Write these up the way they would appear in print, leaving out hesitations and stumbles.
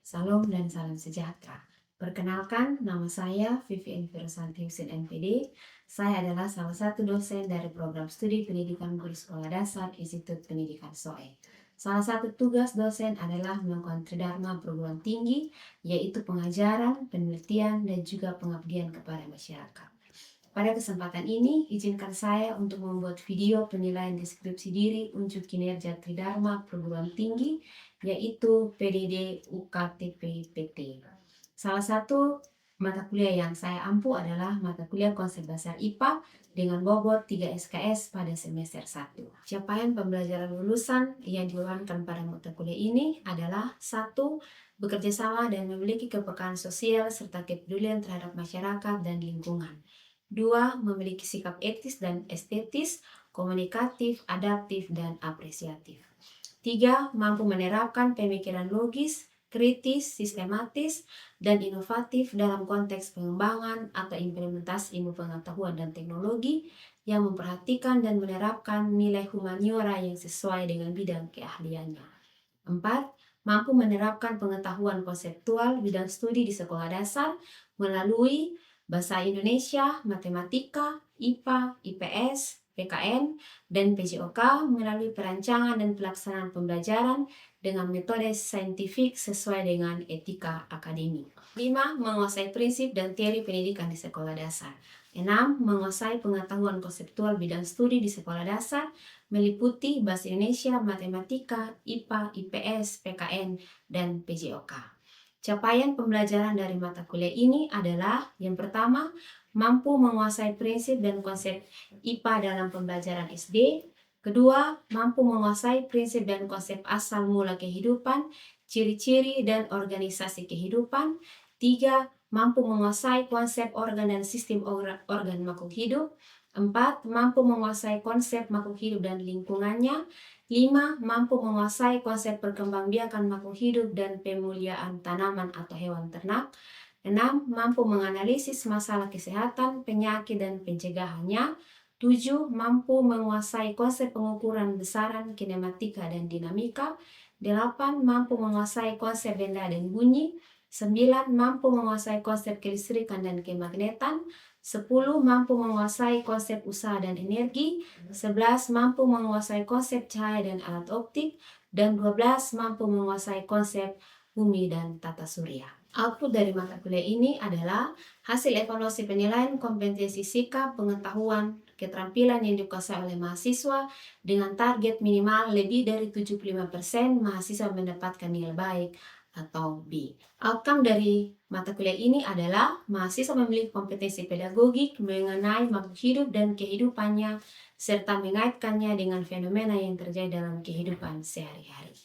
Salam dan salam sejahtera. Perkenalkan, nama saya Vivian Firosanti Husin MPD. Saya adalah salah satu dosen dari program studi pendidikan guru sekolah dasar Institut Pendidikan SOE. Salah satu tugas dosen adalah melakukan tridharma perguruan tinggi, yaitu pengajaran, penelitian, dan juga pengabdian kepada masyarakat. Pada kesempatan ini, izinkan saya untuk membuat video penilaian deskripsi diri untuk kinerja Tridharma Perguruan Tinggi, yaitu PDD UKTP PT. Salah satu mata kuliah yang saya ampu adalah mata kuliah konsep dasar IPA dengan bobot 3 SKS pada semester 1. Capaian pembelajaran lulusan yang diuraikan pada mata kuliah ini adalah: 1. Bekerja sama dan memiliki kepekaan sosial serta kepedulian terhadap masyarakat dan lingkungan. 2. Memiliki sikap etis dan estetis, komunikatif, adaptif, dan apresiatif. 3. Mampu menerapkan pemikiran logis, kritis, sistematis, dan inovatif dalam konteks pengembangan atau implementasi ilmu pengetahuan dan teknologi yang memperhatikan dan menerapkan nilai humaniora yang sesuai dengan bidang keahliannya. 4. Mampu menerapkan pengetahuan konseptual bidang studi di sekolah dasar melalui bahasa Indonesia, matematika, IPA, IPS, PKN, dan PJOK melalui perancangan dan pelaksanaan pembelajaran dengan metode saintifik sesuai dengan etika akademik. 5. Menguasai prinsip dan teori pendidikan di sekolah dasar. 6. Menguasai pengetahuan konseptual bidang studi di sekolah dasar meliputi bahasa Indonesia, matematika, IPA, IPS, PKN, dan PJOK. Capaian pembelajaran dari mata kuliah ini adalah: yang pertama, mampu menguasai prinsip dan konsep IPA dalam pembelajaran SD. Kedua, mampu menguasai prinsip dan konsep asal mula kehidupan, ciri-ciri dan organisasi kehidupan. 3. Mampu menguasai konsep organ dan sistem organ makhluk hidup. 4. Mampu menguasai konsep makhluk hidup dan lingkungannya. 5. Mampu menguasai konsep perkembangbiakan makhluk hidup dan pemuliaan tanaman atau hewan ternak. 6. Mampu menganalisis masalah kesehatan, penyakit, dan pencegahannya. 7. Mampu menguasai konsep pengukuran besaran, kinematika, dan dinamika. 8. Mampu menguasai konsep benda dan bunyi. 9. Mampu menguasai konsep kelistrikan dan kemagnetan. 10. Mampu menguasai konsep usaha dan energi. 11. Mampu menguasai konsep cahaya dan alat optik. Dan 12. Mampu menguasai konsep bumi dan tata surya. Output dari mata kuliah ini adalah hasil evaluasi penilaian kompetensi sikap, pengetahuan, keterampilan yang dikuasai oleh mahasiswa dengan target minimal lebih dari 75% mahasiswa mendapatkan nilai baik atau B. Outcome dari mata kuliah ini adalah mahasiswa memiliki kompetensi pedagogik mengenai makhluk hidup dan kehidupannya, serta mengaitkannya dengan fenomena yang terjadi dalam kehidupan sehari-hari.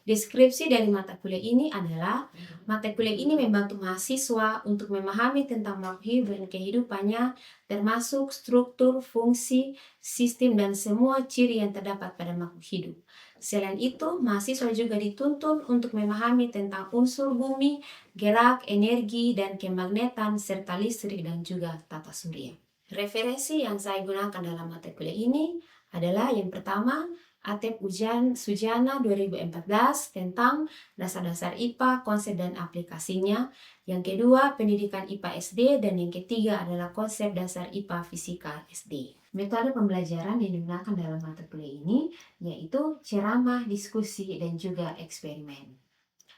Deskripsi dari mata kuliah ini adalah: mata kuliah ini membantu mahasiswa untuk memahami tentang makhluk hidup dan kehidupannya, termasuk struktur, fungsi, sistem, dan semua ciri yang terdapat pada makhluk hidup. Selain itu, mahasiswa juga dituntun untuk memahami tentang unsur bumi, gerak, energi, dan kemagnetan, serta listrik dan juga tata surya. Referensi yang saya gunakan dalam mata kuliah ini adalah: yang pertama, Atep Ujian Sujana 2014 tentang dasar-dasar IPA, konsep dan aplikasinya. Yang kedua, pendidikan IPA SD, dan yang ketiga adalah konsep dasar IPA Fisika SD. Metode pembelajaran yang digunakan dalam mata kuliah ini yaitu ceramah, diskusi, dan juga eksperimen.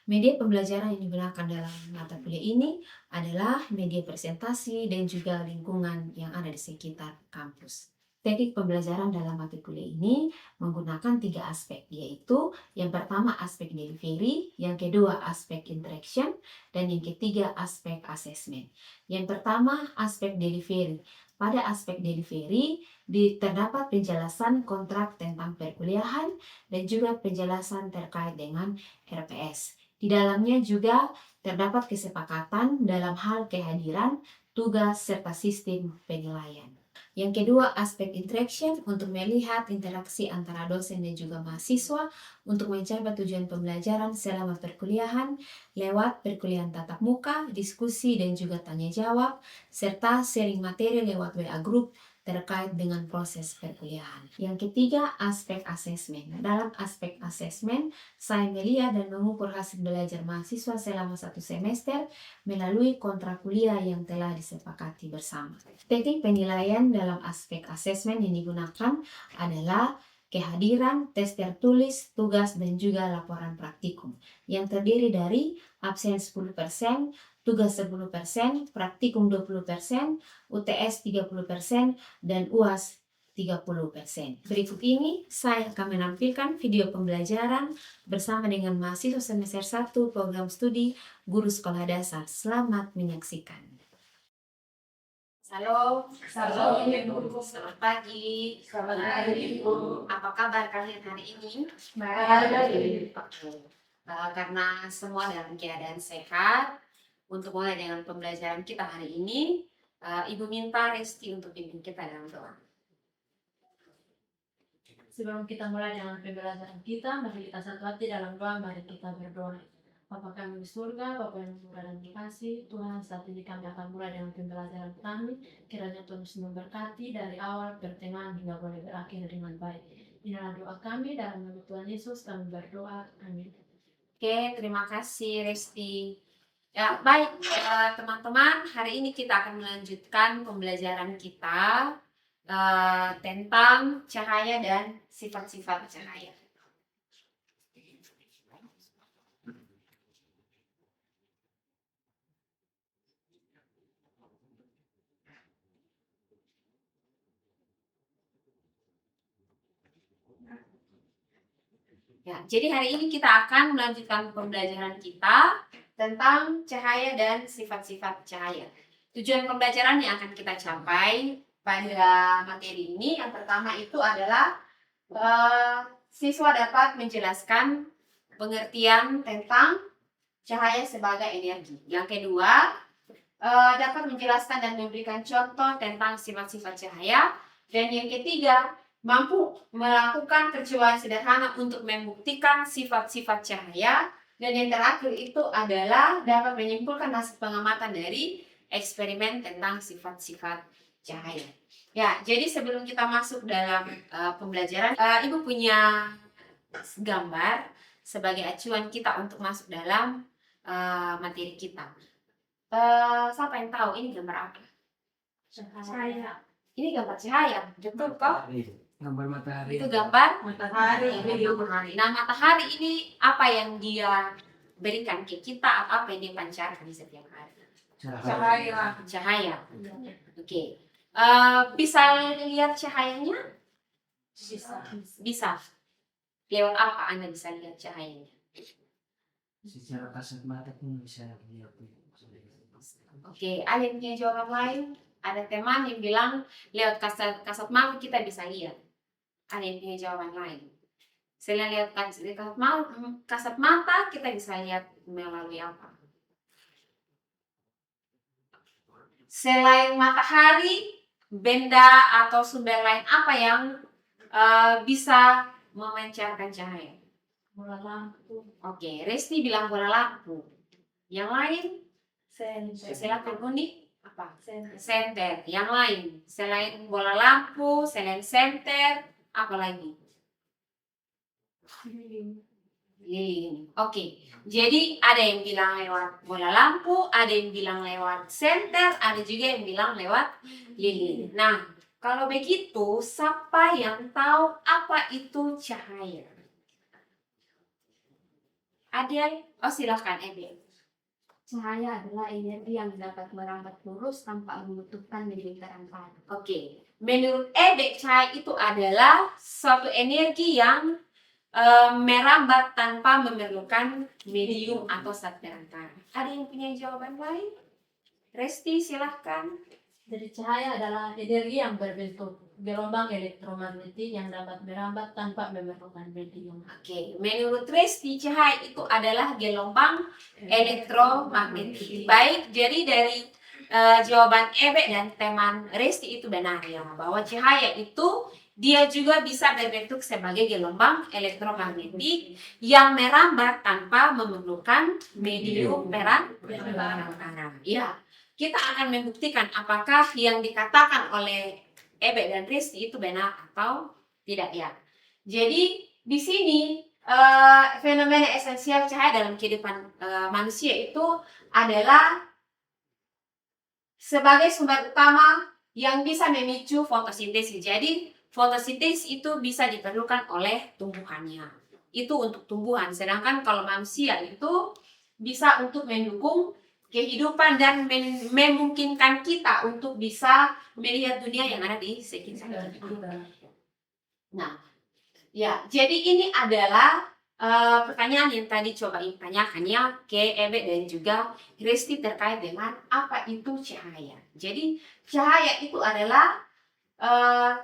Media pembelajaran yang digunakan dalam mata kuliah ini adalah media presentasi dan juga lingkungan yang ada di sekitar kampus. Teknik pembelajaran dalam mata kuliah ini menggunakan 3 aspek, yaitu yang pertama aspek delivery, yang kedua aspek interaction, dan yang ketiga aspek assessment. Yang pertama aspek delivery. Pada aspek delivery terdapat penjelasan kontrak tentang perkuliahan dan juga penjelasan terkait dengan RPS. Di dalamnya juga terdapat kesepakatan dalam hal kehadiran, tugas, serta sistem penilaian. Yang kedua, aspek interaction untuk melihat interaksi antara dosen dan juga mahasiswa untuk mencapai tujuan pembelajaran selama perkuliahan lewat perkuliahan tatap muka, diskusi, dan juga tanya jawab, serta sharing materi lewat WA Group terkait dengan proses perkuliahan. Yang ketiga, aspek asesmen. Dalam aspek asesmen, saya melihat dan mengukur hasil belajar mahasiswa selama 1 semester melalui kontrak kuliah yang telah disepakati bersama. Teknik penilaian dalam aspek asesmen yang digunakan adalah kehadiran, tes tertulis, tugas, dan juga laporan praktikum yang terdiri dari absen 10%, tugas 10%, praktikum 20%, UTS 30%, dan UAS 30%. Berikut ini saya akan menampilkan video pembelajaran bersama dengan mahasiswa semester 1 program studi guru sekolah dasar. Selamat menyaksikan. Halo, selamat pagi. Selamat pagi, Ibu. Apa kabar kalian hari ini? Baik. Karena semua dalam keadaan sehat, untuk mulai dengan pembelajaran kita hari ini, Ibu minta Resti untuk pimpin kita dalam doa. Sebelum kita mulai dengan pembelajaran kita, mari kita satu hati dalam doa, mari kita berdoa. Bapa kami di surga, Bapa yang murah dan dikasih, Tuhan, saat ini kami akan mulai dengan pembelajaran kami. Kiranya Tuhan memberkati dari awal, pertengahan, hingga boleh berakhir dengan baik. Inilah doa kami, dalam nama Tuhan Yesus kami berdoa. Amin. Oke, terima kasih Resti. Ya, baik teman-teman, hari ini kita akan melanjutkan pembelajaran kita tentang cahaya dan sifat-sifat cahaya. Ya, jadi hari ini kita akan melanjutkan pembelajaran kita tentang cahaya dan sifat-sifat cahaya. Tujuan pembelajaran yang akan kita capai pada materi ini yang pertama itu adalah siswa dapat menjelaskan pengertian tentang cahaya sebagai energi. Yang kedua, dapat menjelaskan dan memberikan contoh tentang sifat-sifat cahaya. Dan yang ketiga, mampu melakukan percobaan sederhana untuk membuktikan sifat-sifat cahaya. Dan yang terakhir itu adalah dapat menyimpulkan hasil pengamatan dari eksperimen tentang sifat-sifat cahaya. Ya, jadi sebelum kita masuk dalam pembelajaran, Ibu punya gambar sebagai acuan kita untuk masuk dalam materi kita. Siapa yang tahu ini gambar apa? Cahaya. Ini gambar cahaya, betul kok? Gambar matahari. Itu gambar Matahari. matahari. Nah, matahari ini apa yang dia berikan ke kita, apa yang dia pancarkan di setiap hari? Cahaya. Cahaya. Oke. Bisa lihat cahayanya? Bisa. Lewat apa Anda bisa lihat cahayanya? Secara kasat mata pun bisa lihat. Oke, ada yang punya jawaban lain? Ada teman yang bilang lewat kasat mata kita bisa lihat. Ada yang punya jawaban lain? Selain lihat kasat mata kita bisa lihat melalui apa? Selain matahari, benda atau sumber lain apa yang bisa memancarkan cahaya? Bola lampu. Oke, Resti bilang bola lampu. Yang lain? Silakan Undi. Apa? Senter. Yang lain? Selain bola lampu, selain senter, apa lagi? Lilin. Oke. Jadi ada yang bilang lewat bola lampu, ada yang bilang lewat senter, ada juga yang bilang lewat lilin. Nah, kalau begitu, siapa yang tahu apa itu cahaya? Ada? Oh, silakan Ebe. Cahaya adalah energi yang dapat merambat lurus tanpa membutuhkan lingkaran padat. Oke. Menurut Ebe, cahaya itu adalah suatu energi yang merambat tanpa memerlukan medium atau zat perantara. Ada yang punya jawaban lain? Resti, silahkan. Jadi cahaya adalah energi yang berbentuk gelombang elektromagnetik yang dapat merambat tanpa memerlukan medium. Oke, menurut Resti, cahaya itu adalah gelombang elektromagnetik. Baik, jadi dari jawaban Ebe dan teman Resti itu benar ya, bahwa cahaya itu dia juga bisa berbentuk sebagai gelombang elektromagnetik yang merambat tanpa memerlukan medium perantara. Ya, kita akan membuktikan apakah yang dikatakan oleh Ebe dan Risti itu benar atau tidak ya. Jadi di sini fenomena esensial cahaya dalam kehidupan manusia itu adalah sebagai sumber utama yang bisa memicu fotosintesis. Jadi fotosintesis itu bisa diperlukan oleh tumbuhannya. Itu untuk tumbuhan. Sedangkan kalau manusia itu bisa untuk mendukung kehidupan dan memungkinkan kita untuk bisa melihat dunia yang ada di sekitar kita. Nah, ya, jadi ini adalah pertanyaan yang tadi coba tanyakan ya ke Ebe dan juga Risti terkait dengan apa itu cahaya. Jadi cahaya itu adalah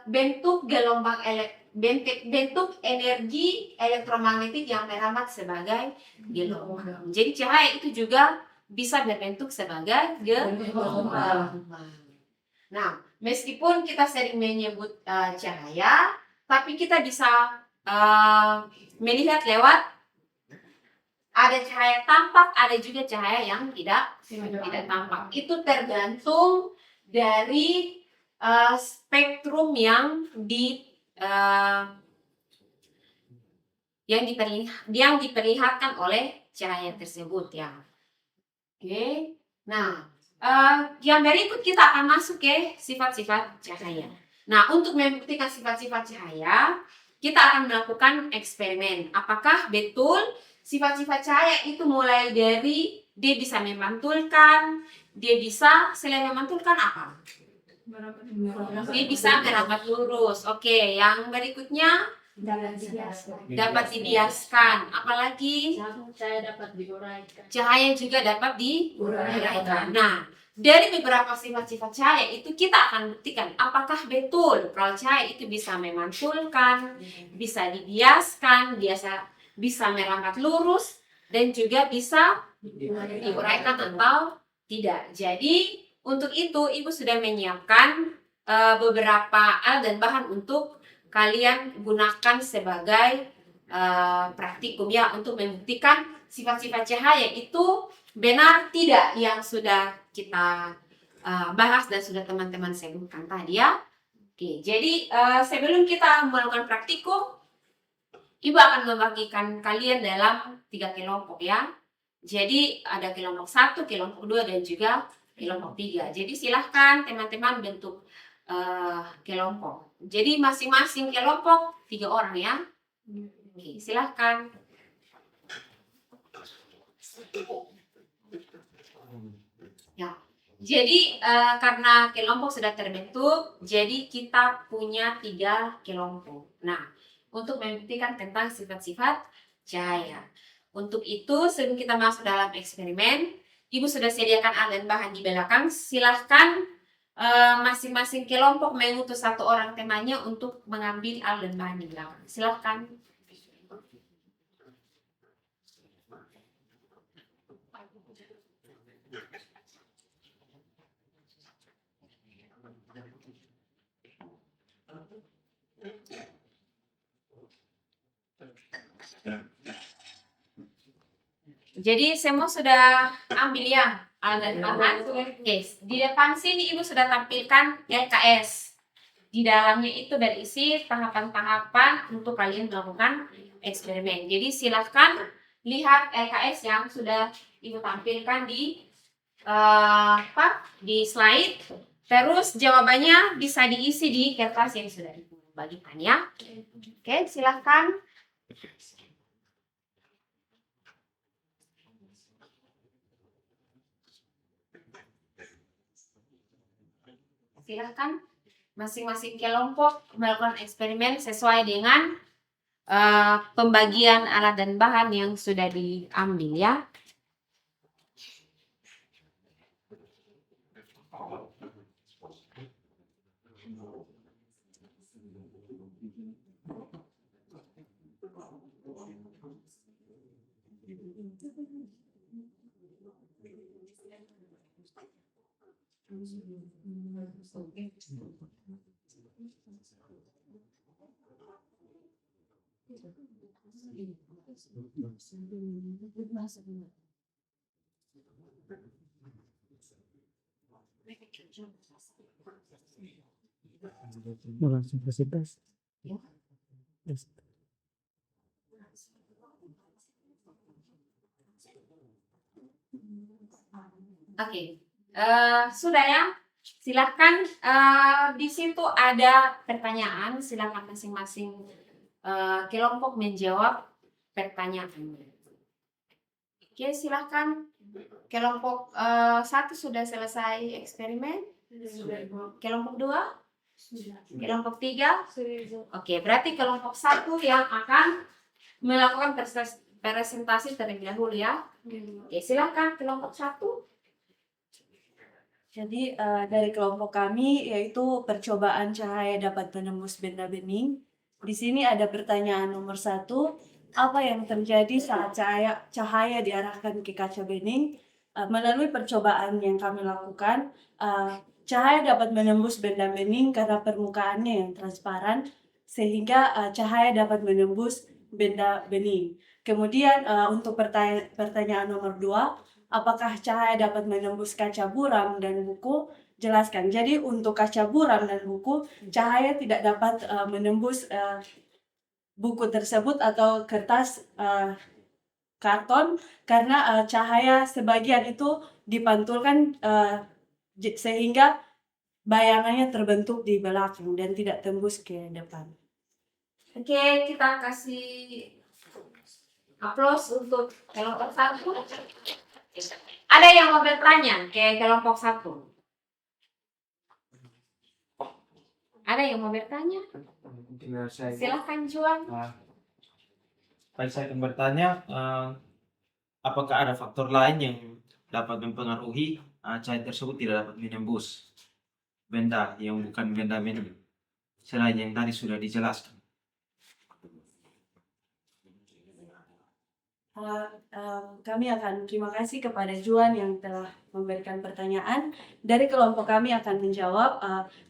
bentuk gelombang bentuk energi elektromagnetik yang merambat sebagai gelombang. Jadi cahaya itu juga bisa berbentuk sebagai gelombang. Nah, meskipun kita sering menyebut cahaya, tapi kita bisa melihat lewat ada cahaya tampak, ada juga cahaya yang tidak tampak. Itu tergantung dari spektrum yang diperlihatkan oleh cahaya tersebut ya. Oke. Nah, yang berikut kita akan masuk ke sifat-sifat cahaya. Nah, untuk membuktikan sifat-sifat cahaya, kita akan melakukan eksperimen. Apakah betul sifat-sifat cahaya itu mulai dari dia bisa memantulkan, dia bisa selain memantulkan apa? Dia bisa merambat lurus. Oke, yang berikutnya dapat dibiaskan. Apalagi Cahaya dapat diuraikan. cahaya juga dapat diuraikan. Nah, dari beberapa sifat-sifat cahaya itu kita akan buktikan apakah betul kalau cahaya itu bisa memantulkan, bisa dibiaskan, bisa merambat lurus, dan juga bisa diuraikan atau tidak. Jadi untuk itu Ibu sudah menyiapkan beberapa alat dan bahan untuk kalian gunakan sebagai praktikum ya, untuk membuktikan sifat-sifat cahaya itu benar tidak yang sudah kita bahas dan sudah teman-teman sebutkan tadi ya. Oke, jadi sebelum kita melakukan praktikum, Ibu akan membagikan kalian dalam 3 kelompok ya. Jadi ada kelompok 1, kelompok 2, dan juga kelompok 3. Jadi silahkan teman-teman bentuk kelompok. Jadi masing-masing kelompok 3 orang ya. Oke, silahkan. Ya, jadi karena kelompok sudah terbentuk, jadi kita punya 3 kelompok. Nah, untuk membuktikan tentang sifat-sifat cahaya. Untuk itu, sebelum kita masuk dalam eksperimen, Ibu sudah sediakan alat dan bahan di belakang. Silahkan masing-masing kelompok mengutus 1 orang temannya untuk mengambil alat dan bahan di belakang. Silahkan. Jadi semua sudah ambil ya alat dan bahan. Oke, di depan sini Ibu sudah tampilkan LKS. Di dalamnya itu berisi tahapan-tahapan untuk kalian melakukan eksperimen. Jadi silahkan lihat LKS yang sudah Ibu tampilkan di slide. Terus jawabannya bisa diisi di kertas yang sudah Ibu bagikan ya. Oke, silahkan. Silahkan masing-masing kelompok melakukan eksperimen sesuai dengan pembagian alat dan bahan yang sudah diambil ya. Langsung kasih tes. Ya. Tes. Oke, sudah ya. Silahkan, di situ ada pertanyaan. Silahkan masing-masing kelompok menjawab pertanyaan. Oke, silahkan. Kelompok 1 sudah selesai eksperimen. Kelompok 2, kelompok 3. Oke, berarti kelompok 1 yang akan melakukan presentasi terlebih dahulu ya. Oke, silahkan kelompok 1. Jadi dari kelompok kami yaitu percobaan cahaya dapat menembus benda bening. Di sini ada pertanyaan nomor 1, apa yang terjadi saat cahaya diarahkan ke kaca bening? Melalui percobaan yang kami lakukan, cahaya dapat menembus benda bening karena permukaannya yang transparan, sehingga cahaya dapat menembus benda bening. Kemudian untuk pertanyaan nomor 2, apakah cahaya dapat menembus kaca buram dan buku? Jelaskan. Jadi untuk kaca buram dan buku, cahaya tidak dapat menembus buku tersebut atau kertas karton karena cahaya sebagian itu dipantulkan sehingga bayangannya terbentuk di belakang dan tidak tembus ke depan. Oke, kita kasih aplaus untuk kelompok 1. Ada yang mau bertanya ke kelompok 1? Ada yang mau bertanya? Silahkan Juan. Baik, saya akan bertanya, apakah ada faktor lain yang dapat mempengaruhi cahaya tersebut tidak dapat menembus benda yang bukan benda bening selain yang tadi sudah dijelaskan? Kami akan terima kasih kepada Juan yang telah memberikan pertanyaan. Dari kelompok kami akan menjawab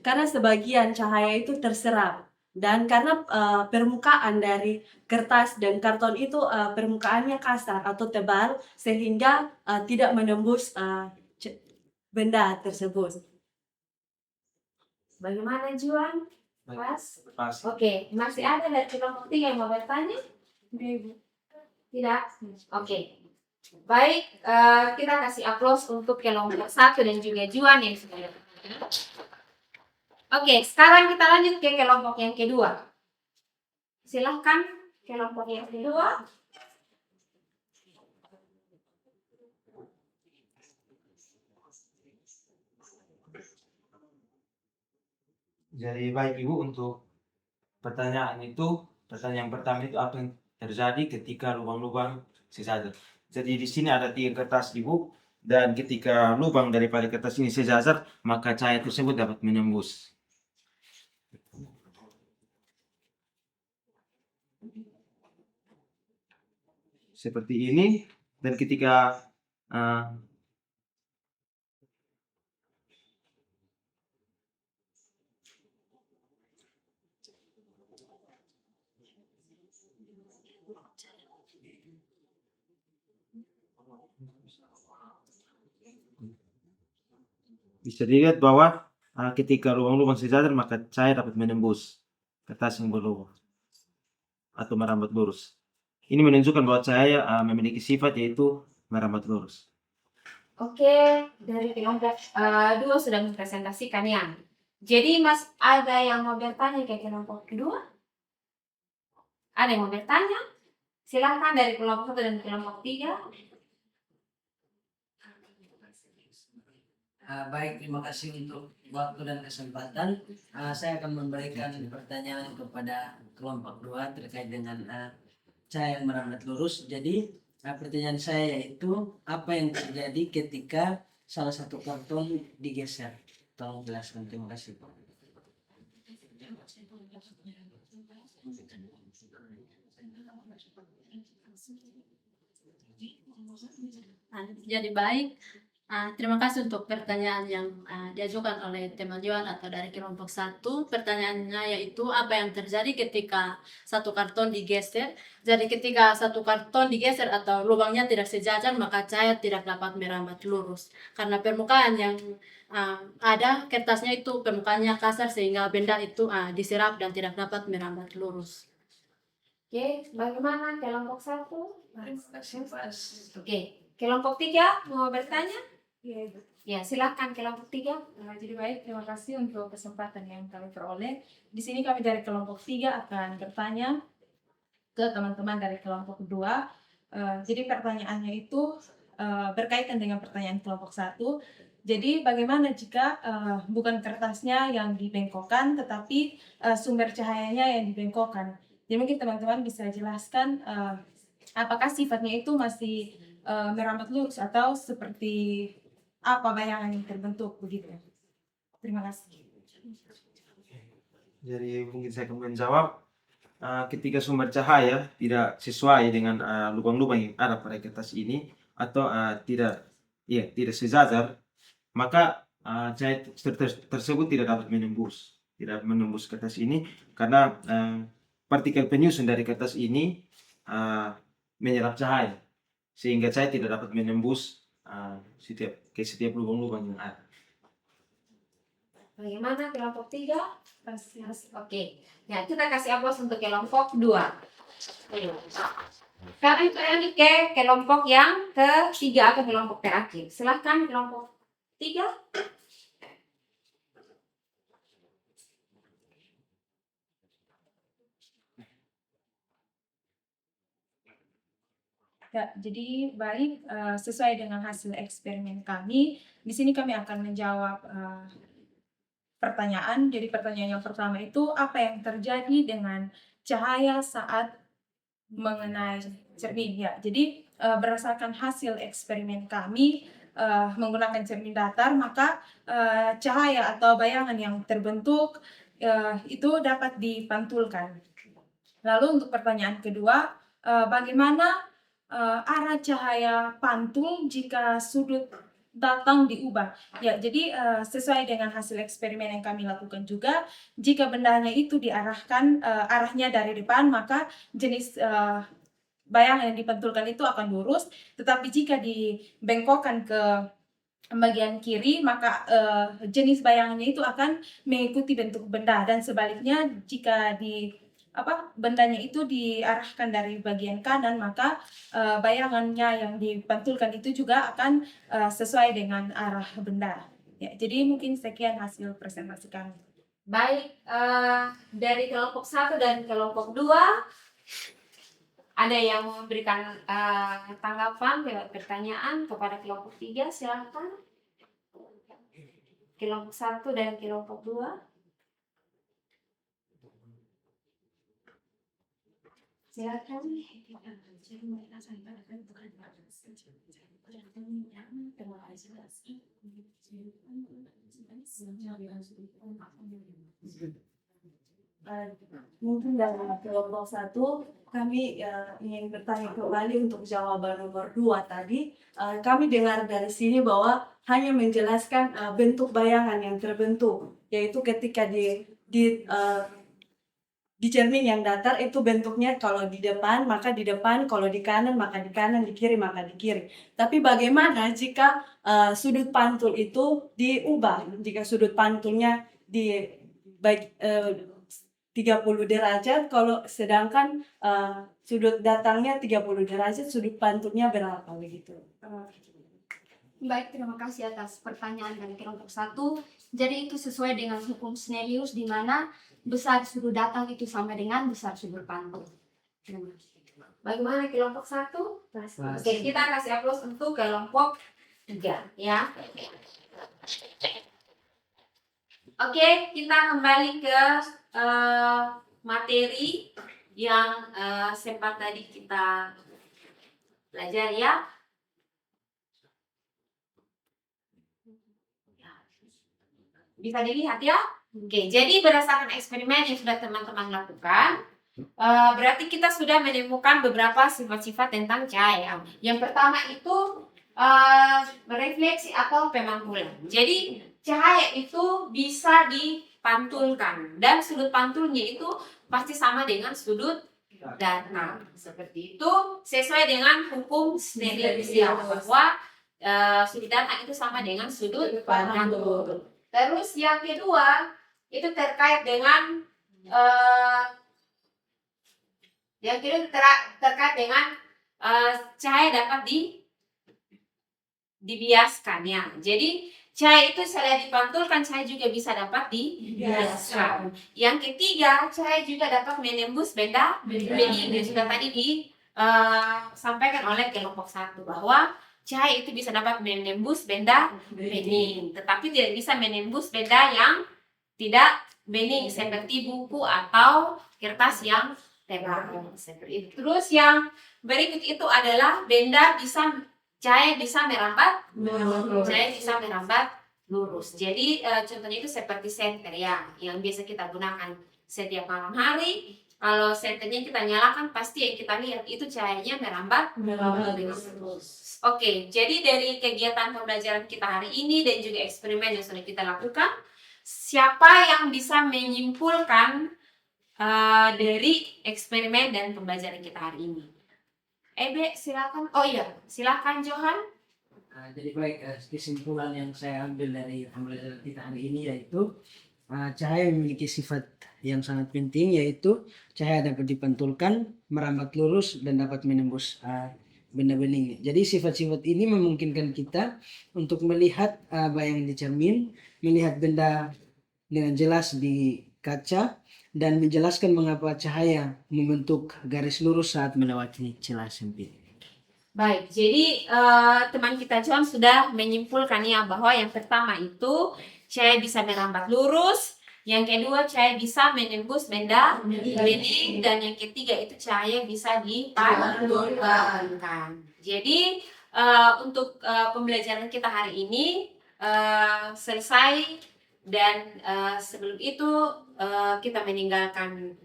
karena sebagian cahaya itu terserap dan karena permukaan dari kertas dan karton itu permukaannya kasar atau tebal sehingga tidak menembus benda tersebut. Bagaimana Juan? Baik. Pas? Pas. Oke, masih ada dari kelompok 3 yang mau bertanya? Tidak? Oke. Baik, kita kasih aplaus untuk kelompok 1 dan juga Juan yang sudah bertanya. Oke, sekarang kita lanjut ke kelompok yang kedua. Silahkan kelompok yang kedua. Jadi baik Ibu, untuk pertanyaan yang pertama itu apa yang terjadi ketika lubang-lubang sejajar. Jadi di sini ada 3 kertas Ibu, dan ketika lubang daripada kertas ini sejajar, maka cahaya tersebut dapat menembus. Seperti ini, dan ketika bisa dilihat bahwa ketika lubang-lubang sejajar, maka cahaya dapat menembus kertas yang berlubang atau merambat lurus. Ini menunjukkan bahwa cahaya memiliki sifat yaitu merambat lurus. Oke, dari kelompok 2 sudah mempresentasikan ya. Jadi Mas, ada yang mau bertanya ke kelompok kedua? Ada yang mau bertanya? Silahkan dari kelompok 1 dan kelompok 3. Baik, terima kasih untuk waktu dan kesempatan. Saya akan memberikan pertanyaan kepada kelompok 2 terkait dengan cahaya yang merambat lurus. Jadi pertanyaan saya yaitu apa yang terjadi ketika salah satu karton digeser? Tolong jelaskan. Terima kasih. Jadi baik, Terima kasih untuk pertanyaan yang diajukan oleh teman Johan atau dari kelompok 1. Pertanyaannya yaitu apa yang terjadi ketika satu karton digeser. Jadi ketika satu karton digeser atau lubangnya tidak sejajar, maka cahaya tidak dapat merambat lurus. Karena permukaan yang ada kertasnya itu permukaannya kasar sehingga benda itu diserap dan tidak dapat merambat lurus. Oke, bagaimana kelompok 1? Oke, kelompok 3 mau bertanya? Ya, silahkan kelompok 3. Jadi baik, terima kasih untuk kesempatan yang kami peroleh. Di sini kami dari kelompok 3 akan bertanya ke teman-teman dari kelompok 2. Jadi pertanyaannya itu berkaitan dengan pertanyaan kelompok 1. Jadi bagaimana jika bukan kertasnya yang dibengkokkan, tetapi sumber cahayanya yang dibengkokkan. Jadi mungkin teman-teman bisa jelaskan apakah sifatnya itu masih merambat lurus atau seperti apa bayangan yang terbentuk begitu. Terima kasih. Jadi mungkin saya akan menjawab, ketika sumber cahaya tidak sesuai dengan lubang-lubang yang ada pada kertas ini atau tidak sejajar, maka cahaya tersebut tidak dapat menembus kertas ini karena partikel penyusun dari kertas ini menyerap cahaya sehingga cahaya tidak dapat menembus setiap lubang-lubang yang ada. Bagaimana kelompok 3? Oke. Ya, kita kasih aplaus untuk kelompok 2. Sekarang itu lanjut ke kelompok yang ketiga atau kelompok terakhir. Silahkan kelompok 3. Ya, jadi baik, sesuai dengan hasil eksperimen kami, di sini kami akan menjawab pertanyaan. Jadi pertanyaan yang pertama itu apa yang terjadi dengan cahaya saat mengenai cermin? Ya, jadi berdasarkan hasil eksperimen kami menggunakan cermin datar, maka cahaya atau bayangan yang terbentuk itu dapat dipantulkan. Lalu untuk pertanyaan kedua, bagaimana arah cahaya pantul jika sudut datang diubah? Ya, jadi sesuai dengan hasil eksperimen yang kami lakukan juga, jika bendanya itu diarahkan arahnya dari depan, maka jenis bayangan yang dipantulkan itu akan lurus. Tetapi jika dibengkokkan ke bagian kiri, maka jenis bayangannya itu akan mengikuti bentuk benda, dan sebaliknya jika bendanya itu diarahkan dari bagian kanan, maka bayangannya yang dipantulkan itu juga akan sesuai dengan arah benda. Ya, jadi mungkin sekian hasil presentasi kami. Baik, dari kelompok 1 dan kelompok 2, ada yang memberikan tanggapan lewat pertanyaan kepada kelompok 3, silahkan. Kelompok 1 dan kelompok 2. Silakan. Mungkin dari kelompok 1 kami ingin bertanya kembali untuk jawaban nomor 2 tadi. Kami dengar dari sini bahwa hanya menjelaskan bentuk bayangan yang terbentuk, yaitu ketika di cermin yang datar itu bentuknya kalau di depan maka di depan, kalau di kanan maka di kanan, di kiri maka di kiri. Tapi bagaimana jika sudut pantul itu diubah? Jika sudut pantulnya 30 derajat, kalau sedangkan sudut datangnya 30 derajat, sudut pantulnya berapa begitu? Baik, terima kasih atas pertanyaan dari kelompok 1. Jadi itu sesuai dengan hukum Snellius, di mana besar sudut datang itu sama dengan besar sudut pantul. Bagaimana kelompok 1? Oke, kita kasih aplaus untuk kelompok 3, ya. Oke, kita kembali ke materi yang sempat tadi kita pelajari, ya. Bisa dilihat, ya. Oke, jadi berdasarkan eksperimen yang sudah teman-teman lakukan, berarti kita sudah menemukan beberapa sifat-sifat tentang cahaya. Yang pertama itu refleksi atau pemantulan. Jadi cahaya itu bisa dipantulkan dan sudut pantulnya itu pasti sama dengan sudut datang. Seperti itu sesuai dengan hukum Snellius bahwa sudut datang itu sama dengan sudut pantul. Terus yang kedua itu terkait dengan cahaya dapat dibiaskan ya. Jadi cahaya itu selain dipantulkan, cahaya juga bisa dapat dibiaskan. Yang ketiga, cahaya juga dapat menembus benda bening. Yang sudah tadi disampaikan oleh kelompok 1 bahwa cahaya itu bisa dapat menembus benda bening, tetapi tidak bisa menembus benda yang tidak bening seperti buku atau kertas yang tebal. Seperti itu. Terus yang berikut itu adalah cahaya bisa merambat lurus. Jadi contohnya itu seperti senter ya, yang biasa kita gunakan setiap malam hari. Kalau senternya kita nyalakan, pasti yang kita lihat itu cahayanya merambat lurus. Oke, jadi dari kegiatan pembelajaran kita hari ini dan juga eksperimen yang sudah kita lakukan, siapa yang bisa menyimpulkan dari eksperimen dan pembelajaran kita hari ini? Ebe, silakan. Oh iya, silakan Johan. Jadi baik, kesimpulan yang saya ambil dari pembelajaran kita hari ini yaitu cahaya memiliki sifat yang sangat penting, yaitu cahaya dapat dipantulkan, merambat lurus, dan dapat menembus benda bening. Jadi sifat-sifat ini memungkinkan kita untuk melihat bayangan di cermin, melihat benda dengan jelas di kaca, dan menjelaskan mengapa cahaya membentuk garis lurus saat melewati celah sempit. Baik, jadi teman kita Johan sudah menyimpulkan ya bahwa yang pertama itu cahaya bisa merambat lurus, yang kedua cahaya bisa menembus benda bening, dan yang ketiga itu cahaya bisa dipantulkan. Jadi untuk pembelajaran kita hari ini selesai, dan sebelum itu kita meninggalkan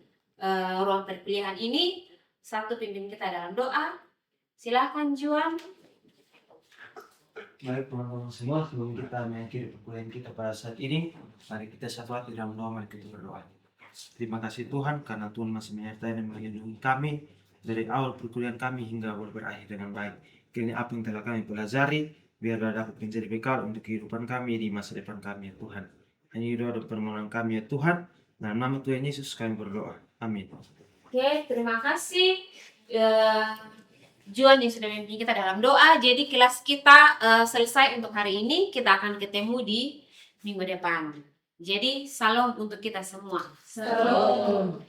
ruang perkuliahan ini. Satu, pimpin kita dalam doa. Silakan Juan. Baik teman-teman semua, sebelum kita mengakhiri perkuliahan kita pada saat ini, mari kita satu hati dalam doa, mari kita berdoa. Terima kasih Tuhan karena Tuhan masih menyertai dan melindungi kami dari awal perkuliahan kami hingga berakhir dengan baik. Kiranya apa yang telah kami pelajari biarlah dapat menjadi bekal untuk kehidupan kami di masa depan kami ya Tuhan. Hanya doa dan permohonan kami ya Tuhan, dalam nama Tuhan Yesus kami berdoa. Amin. Oke, terima kasih Juan yang sudah memimpin kita dalam doa. Jadi kelas kita selesai untuk hari ini. Kita akan ketemu di minggu depan. Jadi salam untuk kita semua. Salam.